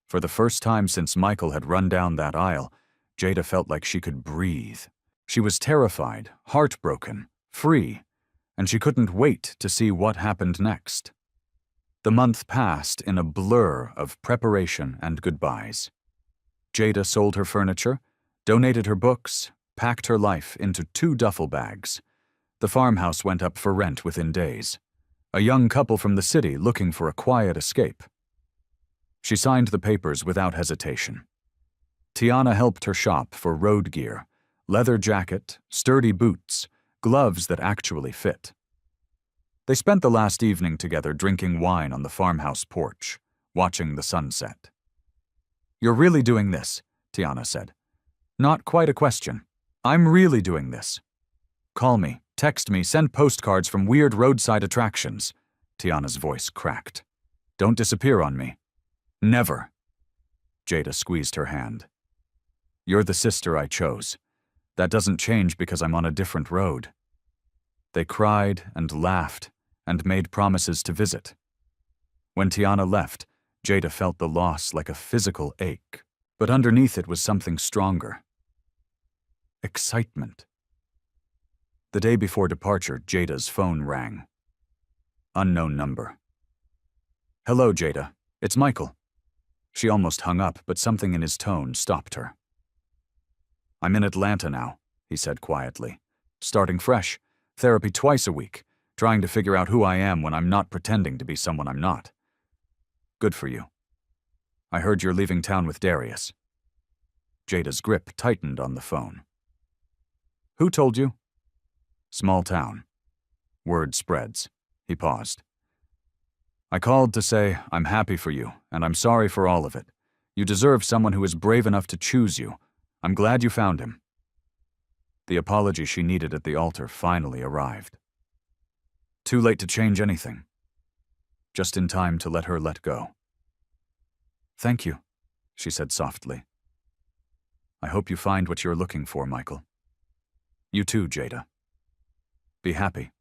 For the first time since Michael had run down that aisle, Jada felt like she could breathe. She was terrified, heartbroken, free, and she couldn't wait to see what happened next. The month passed in a blur of preparation and goodbyes. Jada sold her furniture, donated her books, packed her life into 2 duffel bags. The farmhouse went up for rent within days. A young couple from the city looking for a quiet escape. She signed the papers without hesitation. Tiana helped her shop for road gear, leather jacket, sturdy boots, gloves that actually fit. They spent the last evening together drinking wine on the farmhouse porch, watching the sunset. "You're really doing this," Tiana said. "Not quite a question. I'm really doing this. Call me, text me, send postcards from weird roadside attractions." Tiana's voice cracked. "Don't disappear on me. Never." Jada squeezed her hand. "You're the sister I chose. That doesn't change because I'm on a different road." They cried and laughed and made promises to visit. When Tiana left, Jada felt the loss like a physical ache, but underneath it was something stronger. Excitement. The day before departure, Jada's phone rang. Unknown number. "Hello, Jada. It's Michael." She almost hung up, but something in his tone stopped her. "I'm in Atlanta now," he said quietly. "Starting fresh. Therapy twice a week. Trying to figure out who I am when I'm not pretending to be someone I'm not." "Good for you. I heard you're leaving town with Darius." Jada's grip tightened on the phone. "Who told you?" "Small town. Word spreads." He paused. "I called to say I'm happy for you, and I'm sorry for all of it. You deserve someone who is brave enough to choose you. I'm glad you found him." The apology she needed at the altar finally arrived. Too late to change anything. Just in time to let her let go. "Thank you," she said softly. "I hope you find what you're looking for, Michael. You too, Jada. Be happy."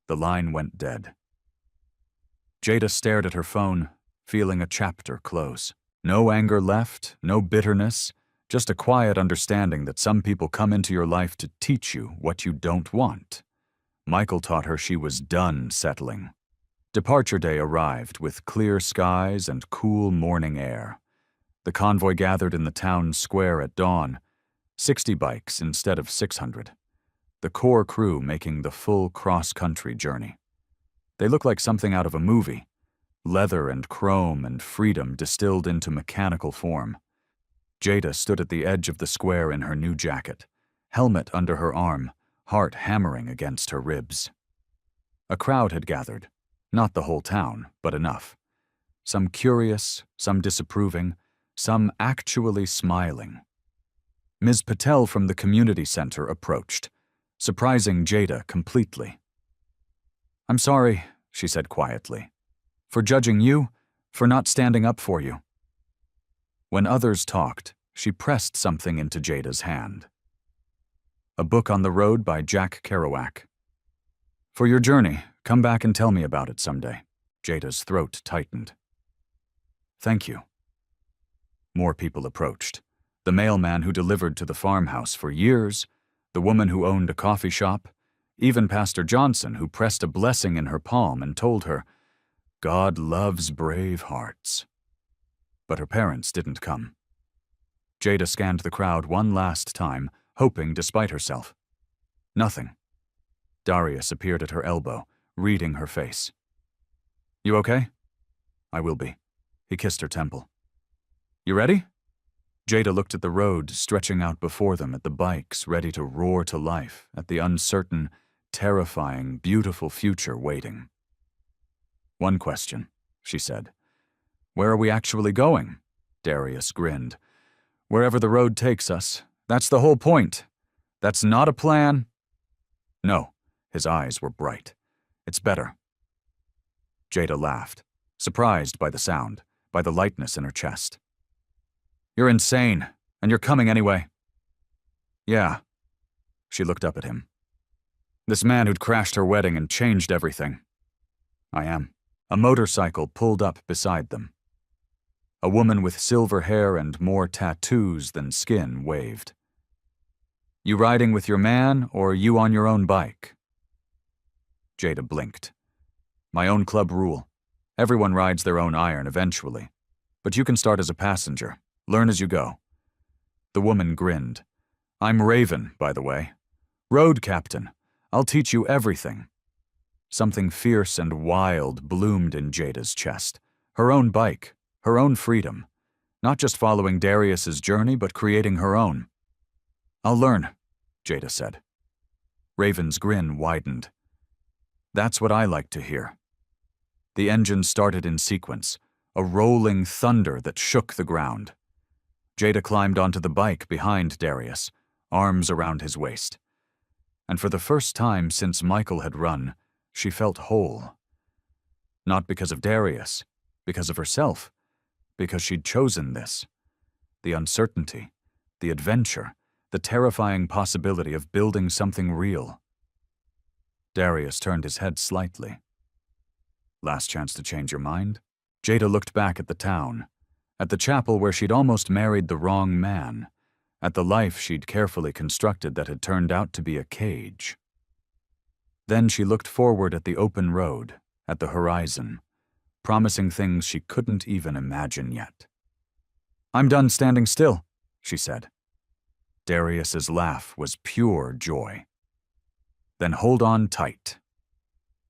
The line went dead. Jada stared at her phone, feeling a chapter close. No anger left, no bitterness, just a quiet understanding that some people come into your life to teach you what you don't want. Michael taught her she was done settling. Departure day arrived with clear skies and cool morning air. The convoy gathered in the town square at dawn. 60 bikes instead of 600. The core crew making the full cross-country journey. They look like something out of a movie. Leather and chrome and freedom distilled into mechanical form. Jada stood at the edge of the square in her new jacket, helmet under her arm, heart hammering against her ribs. A crowd had gathered, not the whole town, but enough. Some curious, some disapproving, some actually smiling. Ms. Patel from the community center approached, surprising Jada completely. "I'm sorry," she said quietly, "for judging you, for not standing up for you." When others talked, she pressed something into Jada's hand. A book on the road by Jack Kerouac. "For your journey, come back and tell me about it someday." Jada's throat tightened. "Thank you." More people approached. The mailman who delivered to the farmhouse for years, the woman who owned a coffee shop, even Pastor Johnson, who pressed a blessing in her palm and told her, "God loves brave hearts." But her parents didn't come. Jada scanned the crowd one last time, hoping despite herself. Nothing. Darius appeared at her elbow, reading her face. "You okay?" "I will be." He kissed her temple. "You ready?" Jada looked at the road stretching out before them, at the bikes ready to roar to life, at the uncertain, terrifying, beautiful future waiting. "One question," she said. "Where are we actually going?" Darius grinned. "Wherever the road takes us. That's the whole point. That's not a plan." "No." His eyes were bright. "It's better." Jada laughed, surprised by the sound, by the lightness in her chest. "You're insane, and you're coming anyway." "Yeah." She looked up at him. "This man who'd crashed her wedding and changed everything." "I am." A motorcycle pulled up beside them. A woman with silver hair and more tattoos than skin waved. "You riding with your man, or you on your own bike?" Jada blinked. "My own club rule. Everyone rides their own iron eventually. But you can start as a passenger. Learn as you go." The woman grinned. "I'm Raven, by the way. Road captain. I'll teach you everything." Something fierce and wild bloomed in Jada's chest. Her own bike, her own freedom. Not just following Darius's journey, but creating her own. "I'll learn," Jada said. Raven's grin widened. "That's what I like to hear." The engine started in sequence, a rolling thunder that shook the ground. Jada climbed onto the bike behind Darius, arms around his waist. And for the first time since Michael had run, she felt whole. Not because of Darius, because of herself, because she'd chosen this. The uncertainty, the adventure, the terrifying possibility of building something real. Darius turned his head slightly. "Last chance to change your mind?" Jada looked back at the town, at the chapel where she'd almost married the wrong man, at the life she'd carefully constructed that had turned out to be a cage. Then she looked forward at the open road, at the horizon, promising things she couldn't even imagine yet. "I'm done standing still," she said. Darius's laugh was pure joy. "Then hold on tight."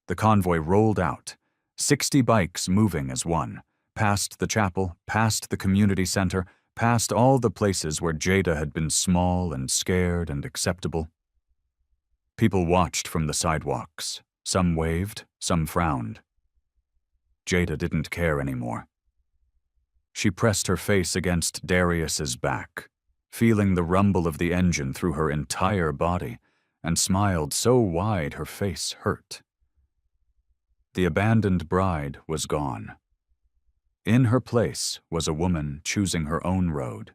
The convoy rolled out, 60 bikes moving as one, past the chapel, past the community center, past all the places where Jada had been small and scared and acceptable. People watched from the sidewalks. Some waved, some frowned. Jada didn't care anymore. She pressed her face against Darius's back, feeling the rumble of the engine through her entire body, and smiled so wide her face hurt. The abandoned bride was gone. In her place was a woman choosing her own road.